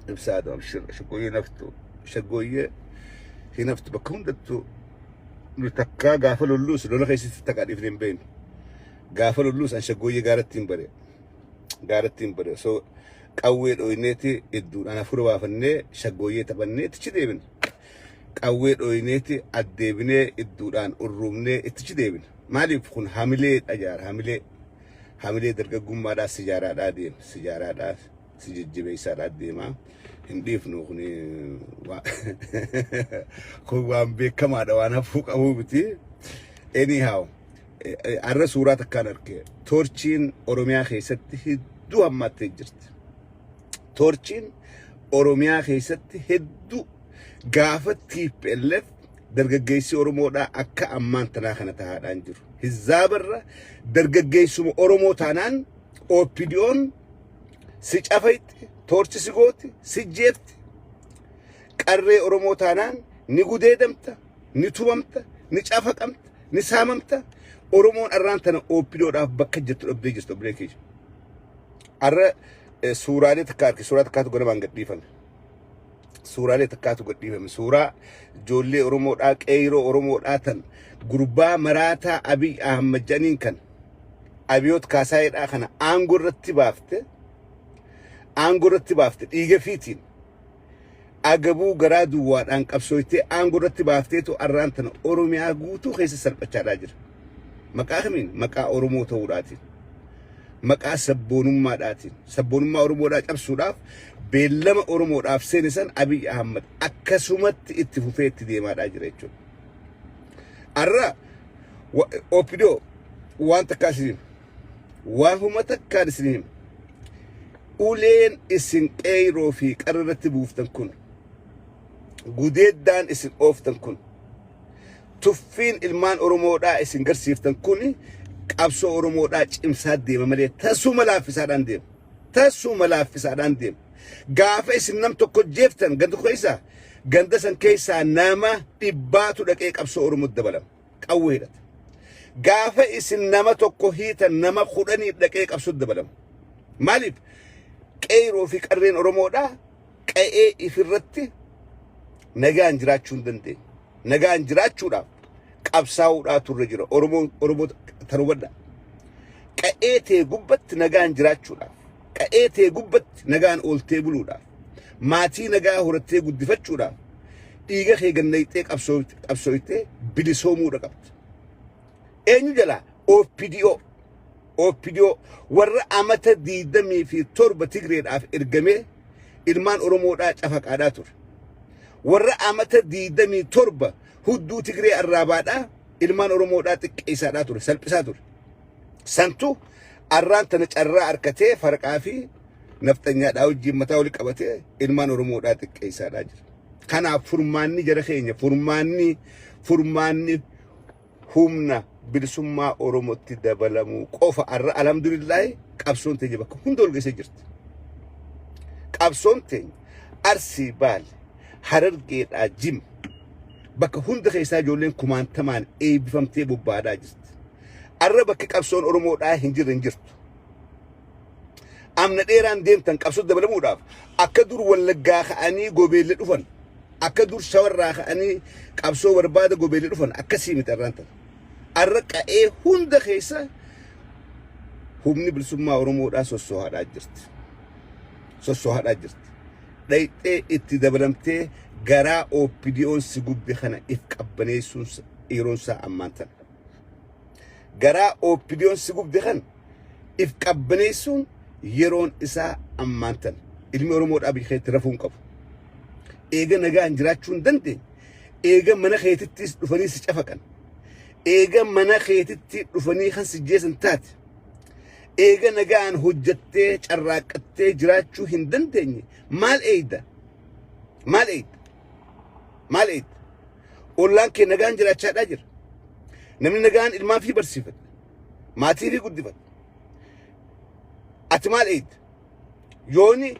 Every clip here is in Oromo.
إبساده أبشر شقوية نفتو شقوية هي نفتو بكون دتو نتكا قافل اللوس لولا خيسي تتكا ديفرين بين قافل اللوس أن شقوية قارت تيمبري سو قويت وينيتي إدون أنا فروا فني شقوية تبني تشديبن قويت وينيتي أديبني إدون أن أرومني تشديبن مالي بكون حاملة أجار حاملة درجة قمة دا سجارة دا ديم سجارة دا سججبي سارة ديما هنديف نوخني خوام بكما دا وانا فوق أبو بتي anyhow أرى سورة كانركي تورچين أوروميا خيست هدو هم تجرت تورچين أوروميا خيست هدو قافت تيب اللف درجة جيسي أورومو دا أكا أمان تناخنا تهاد أنجر هزابر درجة جيسي أورومو تانان أو بيديون سيج أفايت تورچ سيغوتي سيجيبت قرر أورومو تانان نيقودي دمتا نتوممتا نيج أفاقمت نساممتا أورومون أرانتنا أو بيديو دا بكجت الأبديجس تبريكيش أرى سورة تكاركي سورة تكاتو قنا بانقت ديفن سورة تكاتو قد ديفن سورة جولي أورومو داك ايرو أورومو داتن غربا مراتا أبي أحمد جانين كان أبيوت كاسايد آخنا آنغور رتي بافت إيجا فيتين أغبو غرادو وان أنك أبسويتي آنغور رتي بافتيتو أرانتنا أوروميا غوتو خيس سربتشا راجر مكا خمين مكا أورومو توراتين مكا سبونما داتين سبونما أورومو دات أبسوداف بيلما أورومو داف سينسان أبي أحمد أكسومت اتفوفيت ديما راجر يجو أرى أوبيدو وان تكاسرين وهما تكاسرين أولين اسم ايرو في قررت بوفتن كن قديد دان اسم اوفتن كن تفين المان أورومو دا اسم قرسيفتن كن قابسو أورومو دا امساد ديما ملي تسو ملافسادان ديم قاف اسم نمتو كد جيفتن قندو خيسا قندسن كيسا ناما إباتو دقيق قابسو أورومو الدبلم قويلت قاف اسم نمتو كوهيتا نما خوداني دقيق قابسو الدبلم ماليب قيرو في قرين أورومو دا قيئي إفرتي نغان جراچون دنتي نغان جراچو دا قابساو دا ترجرو أورومو تروبدا قيئتي قبت نغان جراچو دا قيئتي قبت نغان أولتي بلو دا ماتي نغا هورتي قدفتشو دا إيغا خيغن نيتي قابسويتي بلسومو دا قبت إنو جلا أوبيديو ورّا أمتا ديدمي في تربة تجريد أف إرجمي إلمان أورومو دا أفك عاداتور ورّا أمتا ديدمي تربة هدو تجري الرابعة إلمان أورومو دا تكيساداتور سلبساتور سنتو أران تنجرّا أركتي فرق عافي نفتنيا داو جيم متاولك أبتي إلمان أورومو دا تكيساداجر كان فرماني جرخيني فرماني همنا بلسما أوروموتي دبلمو قوفا الحمد لله قابسون تيجي بك هندول جسي جرت قابسون تيجي أرسي بال حررقيت أجيم بك هند خيسا جولين كمان تمان اي بفهمتي ببادا جرت بك قابسون أورومو دا هنجر أمنا ديران ديمتن قابسون دبلمو داف أكدور ولقاخ أني قوبيل لدفن أكدور شوراخ أني قابسون وربادا قوبيل لدفن أكسيمي ترانتن الرقة إيه هند خيسا هم نبل سما أورومو دا سوسو هاد أجرت دايت إيه اتدبرمتي غرا أو بيديون سيقوب بخانا إفقابنيسون إيرونسا أمانتن غرا أو بيديون سيقوب بخان إفقابنيسون يرون إسا أمانتن إلمي أورومو دا بيخيط رفون قف إيغا نغا انجراتشون دنتي إيغا منا خيتتيس دفني سيشافكن إيجا منا خيتتي رفني خان سجيسن تات إيجا نجان هجتة شراكتة جراتشو هندن تاني مال إيدا أولان كي نجان جراتشات أجر نمن نجان الما في برسيفت ما تيري قدفت أتمال إيد يوني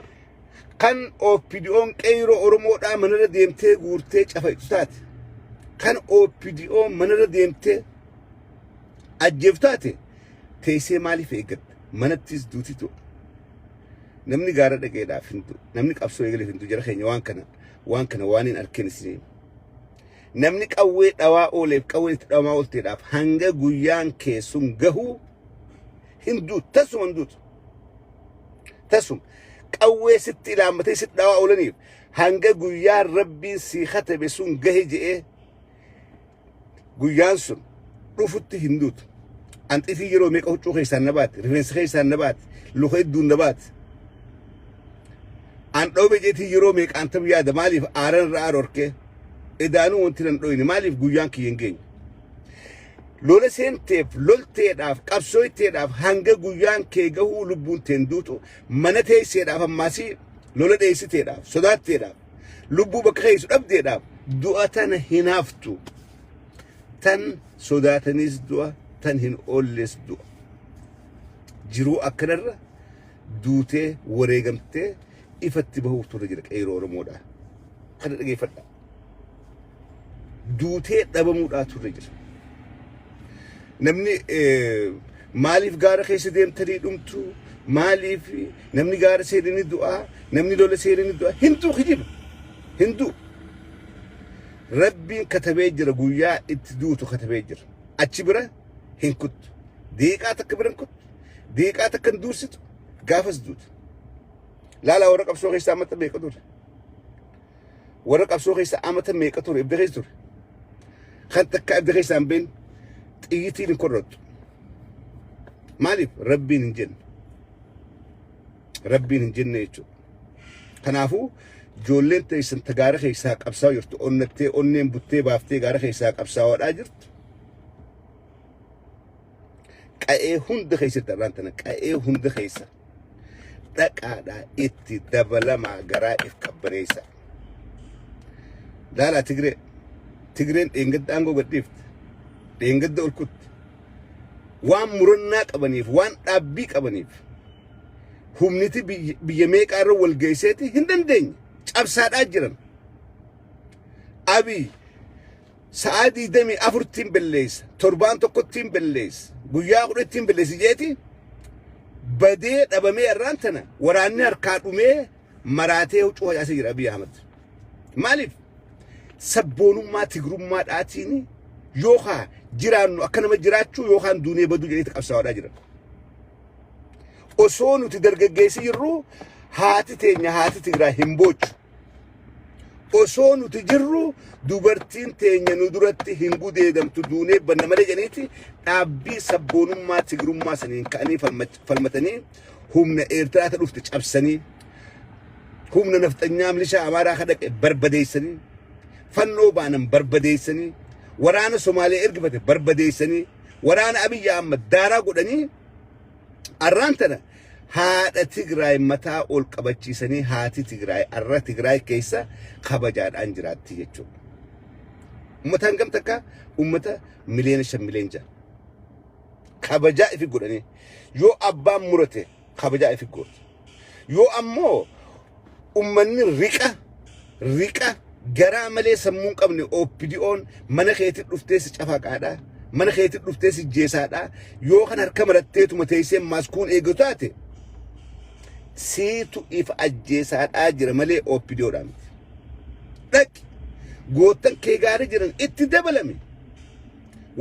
كان أو بيديون كيرو أورومو دا منر ديمتي غورتي شافيتات كان أوبيديو منر ديمتي أجفتاتي تيسي مالي فيقد منتيز دوتيتو namni gaara dhaqeedhaaf hindu namni qabsoo eegaleef hindu jara keenya waan kana waaniin arkin isin namni qawwee dhawaa ooleef qawwee itti dhawamaa oolteedhaaf hanga guyyaan keessun gahu hindu tasum qawwee sitti ilaammatee sitti dhawaa oolaniif hanga guyyaan rabbiin si khatabe sun gahe je'ee guyyaan sun dhufutti hinduutu anxiitii yeroo meeqa huccuu keessaan nabaati rifeensa keessaan nabaati luka hedduun nabaati an dhoobe jeetii yeroo meeqa antam yaada maaliif aaran irraa aroorkee edaanuu wanti nan dhoyne maaliif guyyaan kiyyan geenye lola seenteef lolteedhaaf qabsooyteedhaaf hanga guyyaan kee gahuu lubbuun teen duutu mana teesseedhaaf ammaasii lola dheessiteedhaaf sodaatteedhaaf lubbuu bakka keessu dhabdeedhaaf du'a tana hinaaftu tan sodaatanis du'a tan hin oolles du'a jiruu akkanarra duutee wareegamtee ifatti bahuuf turre jira qeeroo Oromoodha kana dhageeffadha duutee dhabamuudhaa turre jira namni maaliif gaara keessa deemtanii dhumtu maaliif namni gaara seenanii du'a namni lola seenanii du'a hindu rabbiin katabee jira guyyaa itti duutu katabee jira achi bira hin kuttu deeqaa takka biran kuttu deeqaa takka hin duursitu gaafas duutu laala warra qabsoo keessa amata meeqa ture warra qabsoo keessa amata meeqa ture ibda keessa ture kan takka ibda keessa hin beekne xiyyitiin hin korrottu maaliif rabbiin hin jenne jechuudha kanaafuu ijoolleen teessan gaara keessaa qabsaa jirtu onnattee onneen buttee baaftee gaara keessaa qabsaa'aadhaa jirtu qa'ee hunda keessatti irraan tana qa'ee hunda keessa dhaqaadhaa itti dabalamaa garaa if qabbaneessa laalaa Tigreen dheengadda aangoo gadhiifte dheengadda ol kutte waan murannaa qabaniif waan dhaabbii qabaniif humniti biyya meeqaarra wal geesseeti hin dandeenye cabsaadhaa jiran Abiy sa'aa 24 belleessa torbaan tokkottiin belleessa guyyaa 10 belleessi jeeti badee dhabamee irraan tana waraanni harkaa dhumee maraatee huccuu hajaasee jira Abiy Ahmed maaliif sabboonummaa tigrummaa dhaatiin yookaan jiraannu akka nama jiraachuu yookaan duunee baduu jedhee qabsaa'aadhaa jiran osoo nuti dargaggeessi jirru haati teenya haati Tigraay hin boochu osoo nuti jirru dubartiin teenya nu duratti hin gudeedamtu duunee banna malee jedhaniiti dhaabbii sabboonummaa tigrummaa saniin ka'anii falmatanii humna Eertiraa dhufte cabsanii humna nafxanyaa milishaa Amaaraa kadhaqe barbadeessanii fannoo baanan barbadeessanii waraana Somaalee ergifate barbadeessanii waraana Abiy Ahmed daaraa godhanii arraan tana haadha Tigraay mataa ol qabachiisanii haati Tigraay arra Tigraay keessa kabajaadhaan jiraatti jechuudha. Uummata hangam takka uummata miliyoona 5 miliyoona kabajaa ifi godhanii yoo abbaan murate kabajaa ifi godhu yoo ammoo uummanni riqa garaa malee sammuun qabne OPDO'n mana keetti dhuftee si cafaqaadhaa mana keetti dhuftee si jeesaadhaa yoo kan harka maratteetuma teessee maskuun eegu taate siitu if ajjeesaadhaa jira malee OPDO'dhaan dhaqi gootan kee gaarii jiran itti dabalame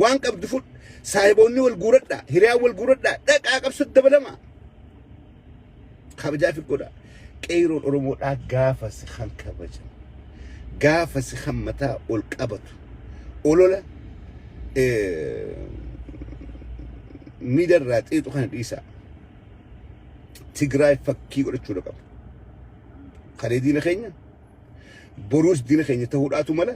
waan qabdu fudh saahiboonni wal guuradhaa hiriyaan wal guuradhaa dhaqaa qabsutti dabalama kabajaa fi godha qeeroon Oromoodhaa gaafa si kan kabajan gaafa si kan mataa ol qabatu olola miidarraa xiixu kana dhiisaa Tigraay fakkii godhachuudha qabu kalee diina keenya boruus diina keenya ta'uudhaatu mala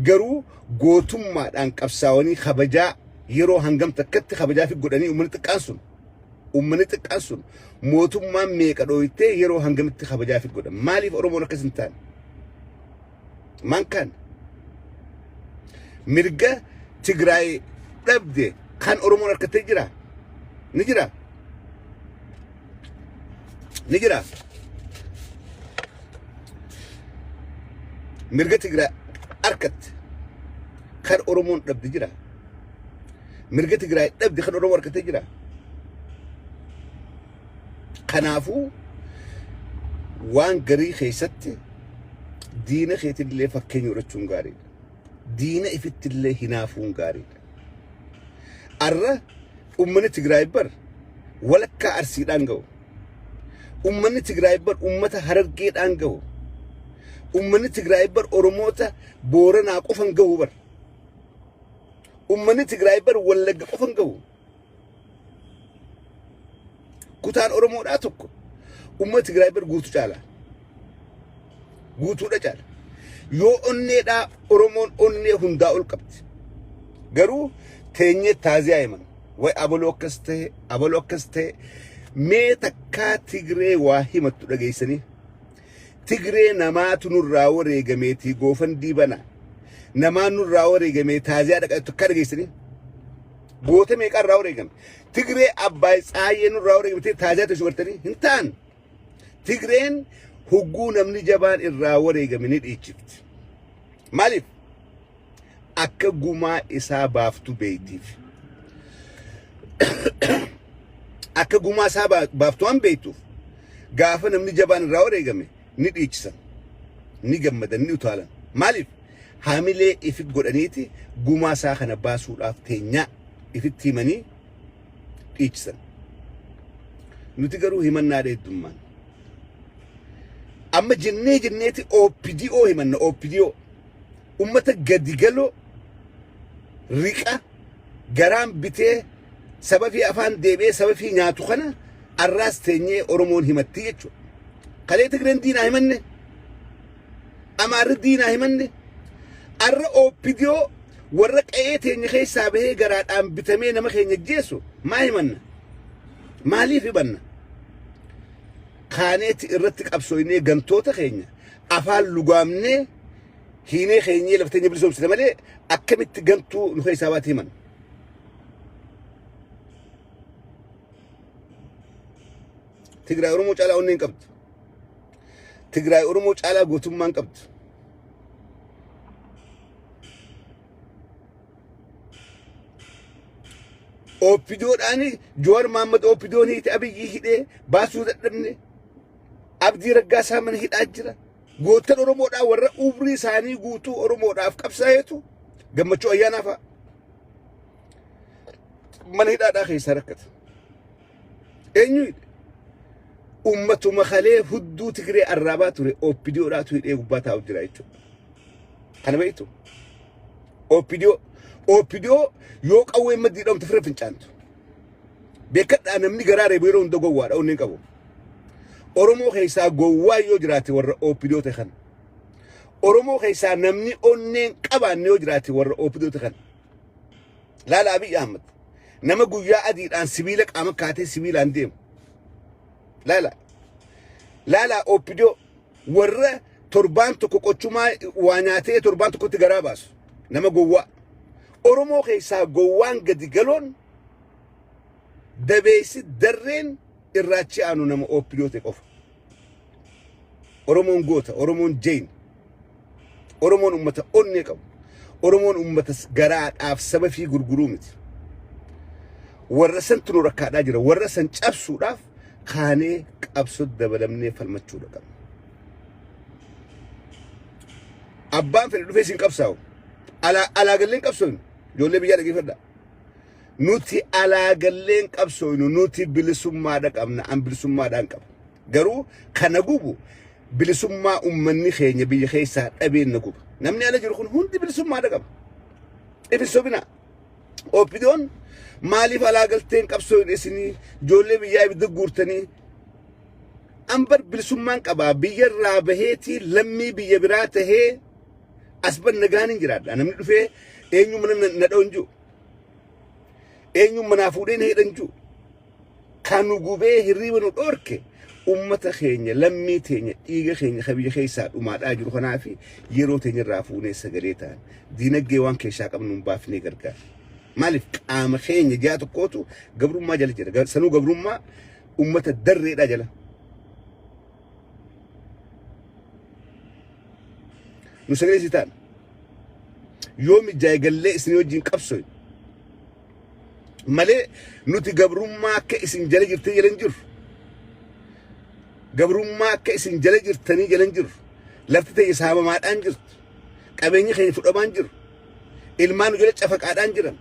garuu gootummaadhaan qabsaawanii kabajaa yeroo hangam takkatti kabajaa fi godhanii uummanni xiqqaan sun mootummaan meeqa dhooytee yeroo hangamitti kabajaa fi godhan maaliif Oromoon akkas hin taane mankan mirga Tigraay dhabde kan Oromoon harkattee jira ni jira mirga Tigraay harkatte kan Oromoon dhabde jira mirga Tigraay dhabde kan Oromoon harkattee jira kanaafuu وان قري خيستي دينا خيت اللي فكين يورتشون قاري دينا إفت اللي هنافون قاري أرى أمني تقرايبر ولا كأرسيد أنجو أمني تقرايبر أمته هرقيد أنجو أمني تقرايبر أرموته بورنا قفن جوبر أمني تقرايبر ولا قفن جو كتان أرمو راتك أمني تقرايبر قوتو جالا قوتو رجال يو أني دا أرمون أني هندا القبت قرو تيني تازي أيمن way abolokkaste mee takka Tigree waa himattu dhageessanii Tigree namaatu nurraa wareegameeti goofan diibana namaan nurraa wareegamee taaziyaa dhaqatu takka dhageessanii goota meeqarraa wareegame Tigree abbaay tsaayee nurraa wareegamee taaziyaa tashubartanii hin ta'an Tigreen hugguu namni jabaan irraa wareegame ni dhiichifti maaliif akka gumaa isaa baaftu beeytiif akka gumaa isaa baaftu waan beeytuuf gaafa namni jabaan irraa wareegame ni dhiichisan ni gammadan ni utaalan maaliif haamilee ifit godhaniiti gumaa isaa kana baasuudhaaf teenyaa ifitti himanii dhiichisan nuti garuu himannaa dheeddummaan amma jenneeti OPDO himanna OPDO ummata gadigaloo riqa garaan bitee sababii afaan deebee sababii nyaatu kana arraas teenyee Oromoon himatti jechuudha. Kalee Tigreen diinaa himanne Amaarri diinaa himanne arra OPDO warra qe'ee teenya keessaa bahee garaadhaan bitamee nama keenya jeessu maa himanna maaliif himanna kaaneeti irratti qabsooynee gantoota keenya afaan lugaamnee hiinee keenyee lafteenya bilisoomsine malee akkamitti gantuu nu keessaa baate himanna Tigraay Oromoo caalaa onneen qabdu Tigraay Oromoo caalaa gootummaan qabdu OPDOodhaani Jowaar Mohaammed OPDOon hiite Abiyyi hidhee baasuu dadhabne Abdii Raggaasaa mana hidhaa jira gootan Oromoodhaa warra umrii isaanii guutuu Oromoodhaaf qabsaa'eetu gammachuu ayyaanaa fa'a mana hidhaadhaa keessaa rakkata eenyu ummatuma khalee hudduu Tigree arraabaa ture OPDOodhaatu hidhee gubbaa taa'u jira jechuudha kana beektu OPDO yoo qawwee maddii dhamte fira fincaantu beekadhaa namni garaa reebu yeroo hunda gowwaadha onneen qabu Oromoo keessaa gowwaa yoo jiraate warra OPDO ta'e kana Oromoo keessaa namni onneen qabaanne yoo jiraate warra OPDO ta'e kana laala Abiy Ahmed nama guyyaa adiidhaan sibiila qaama kaatee sibiilaan deemu laala OPDO warra torbaan tokko qochumaa waa nyaatee torbaan tokkotti garaa baasu nama gowwaa Oromoo keessaa gowwaan gadi galoon dabeessi darreen irraachi aanu nama OPDO ta'e qofa Oromoon goota Oromoon jain Oromoon ummata onnee qabu Oromoon ummata garaadhaaf saba fi gurguruu miti warra santu nu rakkaadhaa jira warra san cabsuudhaaf kaanee qabsoo dabalamnee falmachuudha qabna abbaan fedhe dhufee siin qabsaa'u alaagalleen qabsooynu ijoollee biyyaa dhageeffadha nuti alaagalleen qabsooynu nuti bilisummaadha qabna an bilisummaadhaan qaba garuu kana gubu bilisummaa ummanni keenya biyya keessaa dhabeen na guba namni ala jiru kun hundi bilisummaadha qaba ifissobina OPDOon maaliif alaagalteen qabsooynu isinii ijoollee biyyaa ibidda guurtanii ambar bilisummaan qabaa biyyarraa baheetii lammii biyya biraa tahee asban nagaanin jiraadha namni dhufee eenyuma na dhawunju eenyuma naa fuudhee na hidhanju kanu gubee hirriiba nu dhorke ummata keenya lammii teenya dhiiga keenya kabiyya keessaa dhumaadhaa jiru kanaafi yeroo teenya irraa fuunee sagalee ta'an diinagdee waan keessaa qabnu hin baafnee gargaara maaliif qaama keenya ji'a tokkootu gabrummaa jala jira sanuu gabrummaa ummata darreedhaa jala nu sagalee si ta'an yoo mijjaaye gallee isin wajjin qabsoy malee nuti gabrummaa akka isin jala jirtee jalan jiru gabrummaa akka isin jala jirtanii jalan jiru lafti ta'e saamamaadhaan jirtu qabeenyi keenya fudhamaan jiru ilmaan jala cafaqaadhaan jiran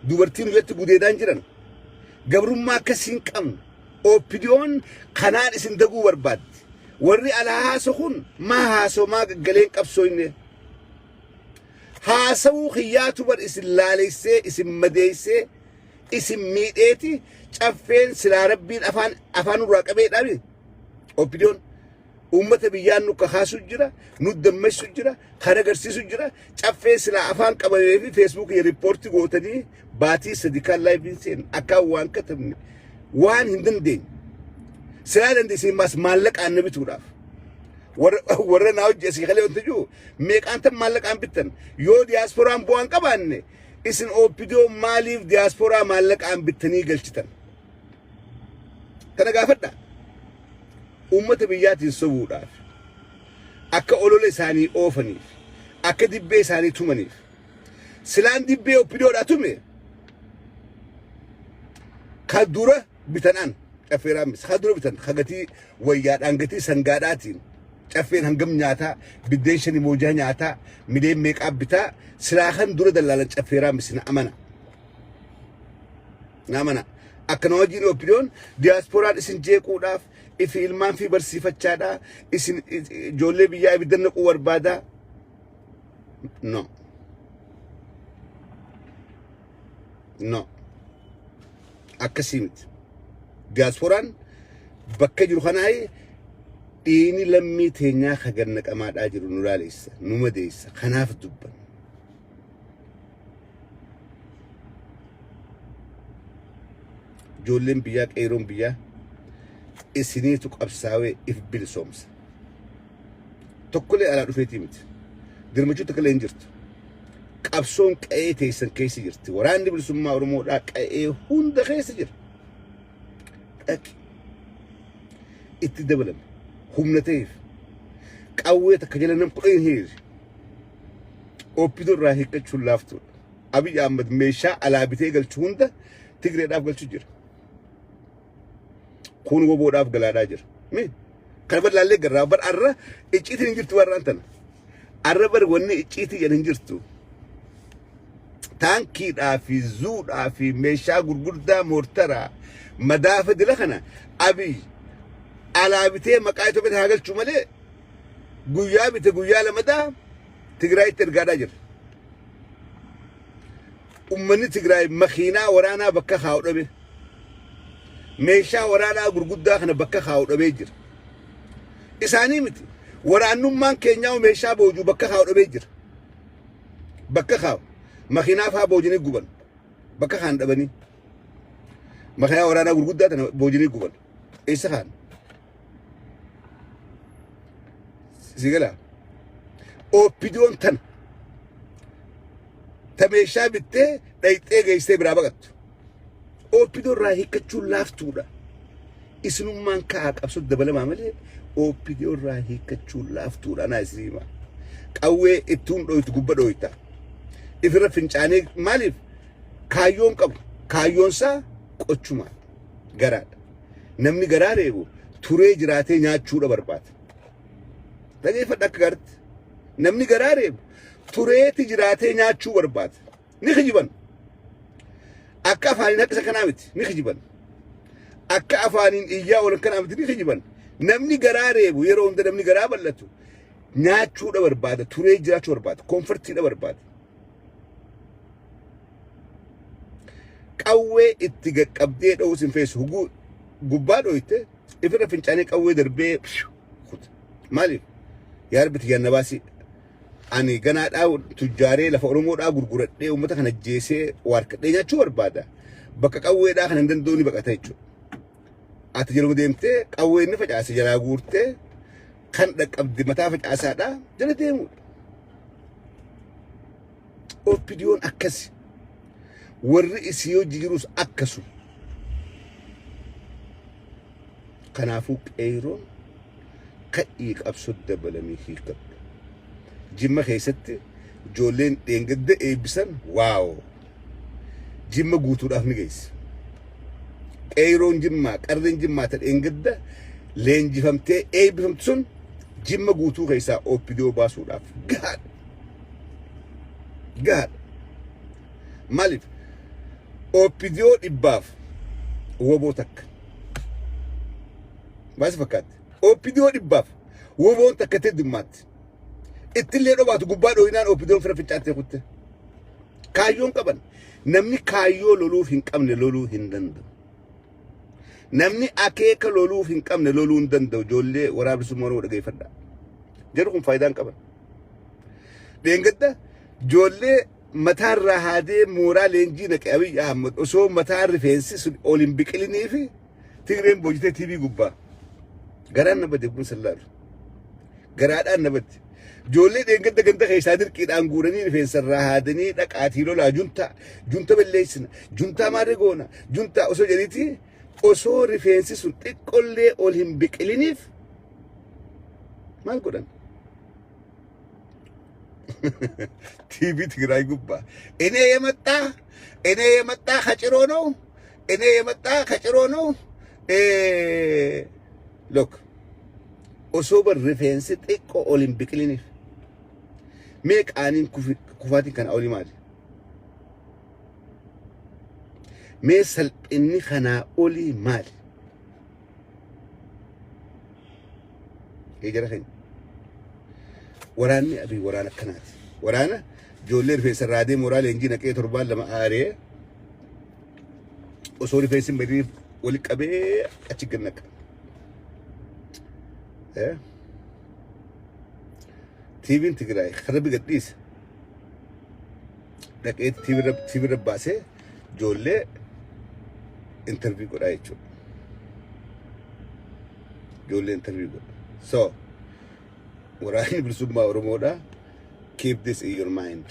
dubartiin jalatti gudeedaan jiran gabrummaa akkasiin qabnu oppidiyoon kanaan isin daguu barbaaddi warri alaa haasoo kun maa haasoo maa gaggaleen qabsooyne haasawuu xiyyaatu bar isin laaleessee isin madeessee isin miidheeti caffeen silaa rabbiin afaan irraa qabee dhaabe oppidiyoon ummata biyyaan nu kakaasu jira nu dammeessu jira kana agarsiisu jira caffeen silaa afaan qabamee fi feesbuuk riippoortii gootanii baatii sadi kan laayiviin seen akka waan katabne waan hin dandeenye silaa dandeessee maas maallaqaan na bituudhaaf warra naa hojjeesii kalee wanti jiru meeqaan tan maallaqaan bittan yoo diyaaspooraan bu'aan qabaanne isin oppidiyoo maaliif diyaasporaa maallaqaan bittanii galchitan kana gaafadha ummata biyyaatiin sobuudhaaf akka olola isaanii oofaniif akka dibbee isaanii tumaniif silaan dibbee oppidiyoodhaa tume ka dura bitanaan caffeeraamis ka dura bitan hagatii wayyaadhaan gatii sangaadhaatiin caffeen hangam nyaataa biddeen shanii moojaa nyaataa mideen meeqaa bitaa silaa kan dura dallaalan caffeeraamis na amana akkana wajjin oppidiyoon diyaaspooraan isin jeequudhaaf ifi ilmaan fi barsiifachaadhaa isin ijoollee biyyaa ibiddan naquu barbaadaa no akkasii miti diyaaspooraan bakka jiru kanaayi dhiini lammii teenyaa kagannaqamaadhaa jiru nu laaleessa nu madeessa kanaaf dubban ijoolleen biyyaa qeeroon biyyaa isiniitu qabsaawee if bilisoomsa tokkolee alaa dhufeetii miti dirmachuu tokkolee hin jirtu qabsoon qa'ee teessan keessa jirti waraanni bilisummaa oromoodhaa qa'ee hunda keessa jira dhaqi itti dabalame humna ta'eef qawwee takka jala nam kudha hin hiriiri oppidoo irraa hiikkachuun laaftuudha Abiy Ahmed meeshaa alaa bitee galchu hunda Tigreedhaaf galchu jira kun woboodhaaf galaadhaa jira kan bar laallee garraa bar arra icciitiin hin jirtu warraan tana arra bar wanni icciitii jedhan hin jirtu taankiidhaa fi zuudhaa fi meeshaa gurguddaa moortaraa madaafa dila kana Abiy alaa bitee maqaa Itoophiyaa haa galchuu malee guyyaa bite guyyaa lamadaa Tigraayitti ergaadhaa jira ummanni Tigraay makiinaa waraanaa bakka kaa'u dhabe meeshaa waraanaa gurguddaa kana bakka kaa'u dhabee jira isaanii miti waraannummaan keenyaa meeshaa boojuu bakka kaa'u dhabee jira bakka kaa'u makiinaa faa boojinii guban bakka kaan dhabanii makiinaa waraanaa gurguddaa tana boojinii guban eessa kaan sigala oppidiyoon tana ta meeshaa bittee dhayxee geessee biraa baqattu oppidiyoon irraa hiikkachuun laaftuudha isinummaan ka'aa qabsoo dabalamaa malee oppidiyoon irraa hiikkachuun laaftuudha naa isiniima qawwee ittuun dhoytu gubba dhoyta ifirra fincaanee maaliif kaayyoon qabu kaayyoonsaa qochumaa garaadha namni garaa reebu turee jiraatee nyaachuudha barbaada dhageeffadha akka garti namni garaa reebu tureeti jiraatee nyaachuu barbaada ni kijiban akka afaaniin akka isa kanaa miti ni kijiban akka afaaniin iyyaa wal kanaa miti ni kijiban namni garaa reebu yeroo hunda namni garaa bal'atu nyaachuudha barbaada turee jiraachuu barbaada koonfortiidha barbaada qawwee itti qaqqabdee dha'uus hin feessu gubbaa dhoyte ifirra fincaanee qawwee darbee maaliif yaa rabbi xiyyaanna baasii ani ganaadhaa tujjaaree lafa oromoodhaa gurguradhee uummata kana jeesee waarkadhee nyaachuu barbaada bakka qawweedhaa kana hin danda'u ni baqata jechuudha ati yeroo deemtee qawwee inni facaase jalaa guurtee kan dhaqqabdi mataa facaasaadhaa jala deemuudha oppidiyoon akkasi warri isii hojii jirus akkasu kanaafuu qeeroon ka'ii qabsoo dabalamii hiikkatu jimma keessatti ijoolleen dheengadda eebbisan waaw jimma guutuudhaaf ni geesse qeeroon jimmaa qarreen jimmaa ta dheengadda leenjifamtee eebbifamtu sun jimma guutuu keessaa OPDO baasuudhaaf gaadha. Maaliif OPDO dhibbaaf woboo takka maas fakkaatti OPDO dhibbaaf woboon takka teddummaatti ittillee dhobaatu gubbaa dhooyinaan OPDO fira ficcaattee kutte kaayyoon qaban namni kaayyoo loluuf hin qabne loluu hin danda'u. Namni akeeka loluuf hin qabne loluu hin danda'u. Ijoollee waraabessumaa Oromoo dhageeffadhaa. Jarri kun faayidaan qaban. Dheengadda ijoollee mataarraa haadee mooraa leenjii naqee Abiy Ahmed osoo mataa rifeensi sun ol hin biqilinii fi Tigreen boojitee TV gubbaa. Garaan nabadde kun sallaalu. Garaadhaan nabadde. Ijoollee dheengadda ganda keessaa dirqiidhaan guuranii rifeensarraa haadanii dhaqaatii lolaa junta balleessina juntaa maarree goona juntaa osoo jedhiitii osoo rifeensi sun xiqqollee ol hin biqiliniif maal godhan? TV Tigraay gubbaa enee yeመጣ ከጭሮ ነው ሎክ osoo bar rifeensi xiqqoo ol hin biqiliniif mee qaaniin kufaatiin kana olii maali? mee salphinni kanaa olii maali? jara keenya waraanni Abiy waraana akkanaati. Waraana ijoollee rifeensa raadee mooraa leenjii naqee torbaan lama aaree osoo rifeensi badii wali qabee achi gannaqa. TV Tigraay kharabi gadhiis dhaqee TV rabbaasee ijoollee interview godhaa jechuudha. Ijoollee interview godha. So waraanni bilisummaa Oromoodhaa keep this in your mind.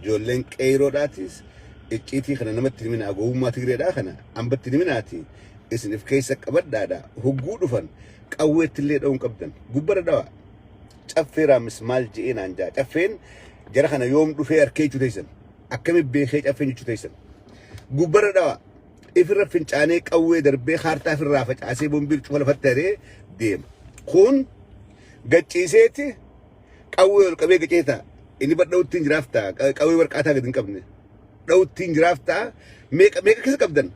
Ijoolleen qeeroodhaatis icciitii kana namatti himinaa gowwummaa Tigreedhaa kana hambatti himinaati isinif keessa qabadhaadha hogguu dhufan qawweetti illee dha'uun qabdan gubbara dhawaa caffeeraa mismaal je'een anjaa caffeen jara kana yoom dhufee harkee jechuu teessan akkamitti beekee caffeen jechuu teessan gubbara dhawaa ifirra fincaanee qawwee darbee kaartaa firraa facaasee bombiir cufa lafatti haree deema kun gacciiseeti qawwee ol qabee gaceetaa inni badha'uttiin jiraaftaa qawwee warqaataa gad hin qabne dha'uttiin jiraaftaa meeqa akkasi qabdan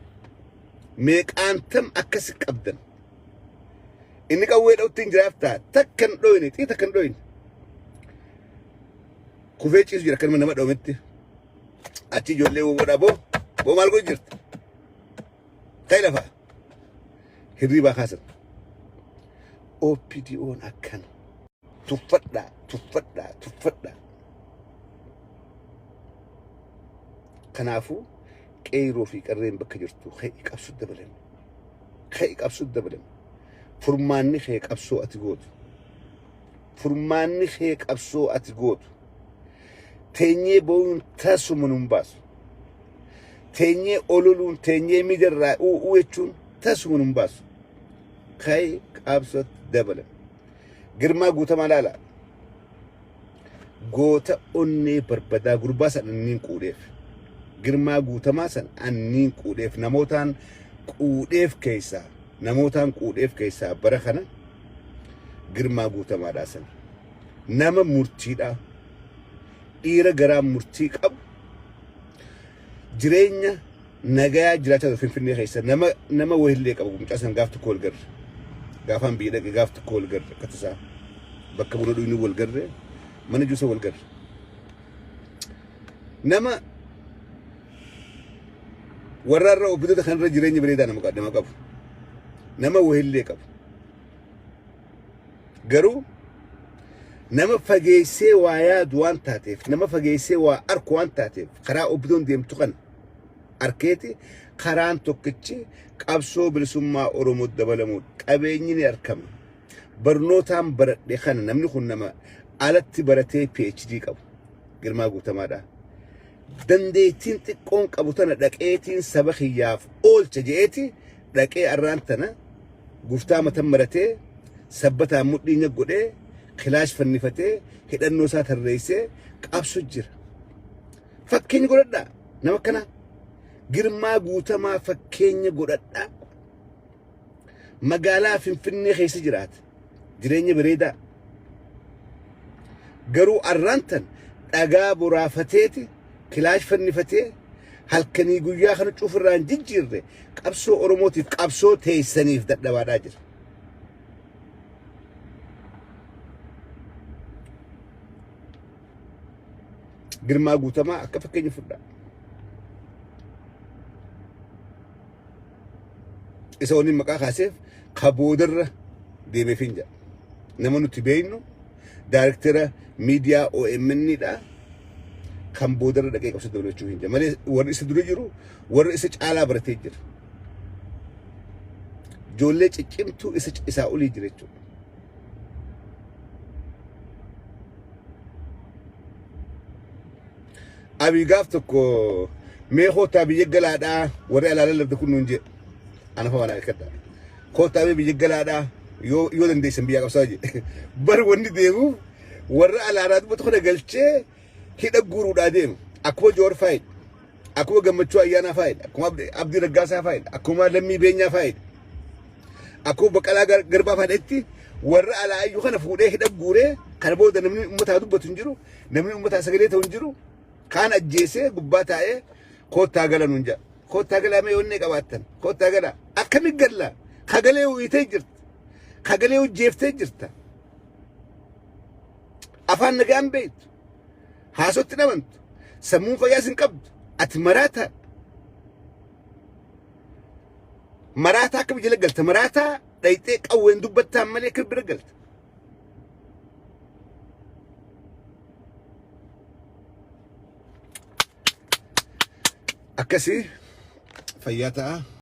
meeqaantam akkasi qabdan inni qawwee dha'uttiin jiraaftaa takkan dhoyne xiita kan dhoyne kufee ciisu jira kan nama dhawmetti achi ijoollee wawwadhaa boo maal godhu jirta ta'e lafaa hirriibaa kaasan OPDO'n akkana tuffadhaa kanaafuu qeeroo fi qarreen bakka jirtu ka'ii qabsuut dabalan furmaanni kee qabsoo ati gootu teenyee boo'uun tasuma nun baasu teenyee ololuun teenyee miidiyaarraa u'uu jechuun tasuma nun baasu ka'ii qabsootti dabalan girmaa guutamaa laala goota onnee barbadaa gurbaa san anniin quudheef girmaa guutamaa san anniin quudheef namootaan quudheef keessaa bara kana girmaa guutamaadhaa san nama murtiidhaa dhiira garaa murtii qabu jireenya nagayaa jiraachaa Finfinnee keessa nama wahillee qabu mucaa san gaaf tokko wal garre gaafaan biyya dhaqe gaaf tokko wal garre akka tasaa bakka buna dhuynu wal garre mana juusa wal garre nama warraarra obbitoota kanarra jireenya bareedaa nama qabu nama wahillee qabu garuu nama fageessee waa yaadu waan taateef nama fageessee waa arku waan taateef karaa obbitoon deemtu kana arkeeti karaan tokkichi qabsoo bilisummaa Oromoo dabalamuu qabeenyi ni arkama barnootaan baradhe kana namni kun nama alatti baratee PhD qabu girmaa guutamaadha dandeettiin xiqqoon qabu tana dhaqeetiin saba kiyyaaf oolcha je'eeti dhaqee arraan tana guftaa matan maratee sabbataan mudhiinya godhee kilaash fannifatee hidhannoo isaa tarreessee qabsu jira fakkeenya godhadhaa nama kana girmaa guutamaa fakkeenya godhadhaa magaalaa Finfinnee keessa jiraata. Jireenya bareedaa. Garuu arrantan dhagaa boraafateeti kilaash fannifatee halkanii guyyaa kana cufirraan jijjiirre qabsoo Oromootiif qabsoo teessaniif dadhabaadhaa jira. Girmaa Guutamaa akka fakkeenya fudhaa. Isa waliin maqaa kaaseef kaboodarra deemeef hin jedha. Nama nuti beeknu daayirektara miidiyaa OMN dha. Kan boodarra dhaqee qabsoo dabalachuu hin jedha. Malee warri isa dura jiru warri isa caalaa baratee jira. Ijoollee ciccimtuu isaa olii jira jechuudha. Abii gaaf tokko mee kootaa biyya galaadhaa warri alaalan labda kun nuun jedhe. Ana fa mana kadda kootaa biyya galaadhaa yoo dandeessan biyya qabsaa jedhe. Bar wanni deemu warra alaaraa dubbatu kana galchee hidha guuruudhaa deemu. Akkuma Joor Faayid, akkuma Gammachuu Ayyaanaa Faayid, akkuma Abdii Raggaasaa Faayid, akkuma Lammii Beenyaa Faayid, akkuma Baqqalaa Garbaa Faayidetti warra alaayyuu kana fuudhee hidha guuree kana booda namni uummataa dubbatu hin jiru, namni uummataa sagalee ta'u hin jiru. Kaan ajjeesee gubbaa taa'ee koottaa gala nuun jedha. Koottaa galaa mee onnee qabaattan? Koottaa galaa akkamitti galla? Kagalee uwwitee jirta. Kagalee hojjeeftee jirta. Afaan nagaan beektu. Haasotti namantu. Sammuun fayyaas hin qabdu. Ati maraataa. Maraataa akka biyya galta. Maraataa dhayxee qawween dubbattaan malee akka bira galta. Akkasii fayyaa ta'a.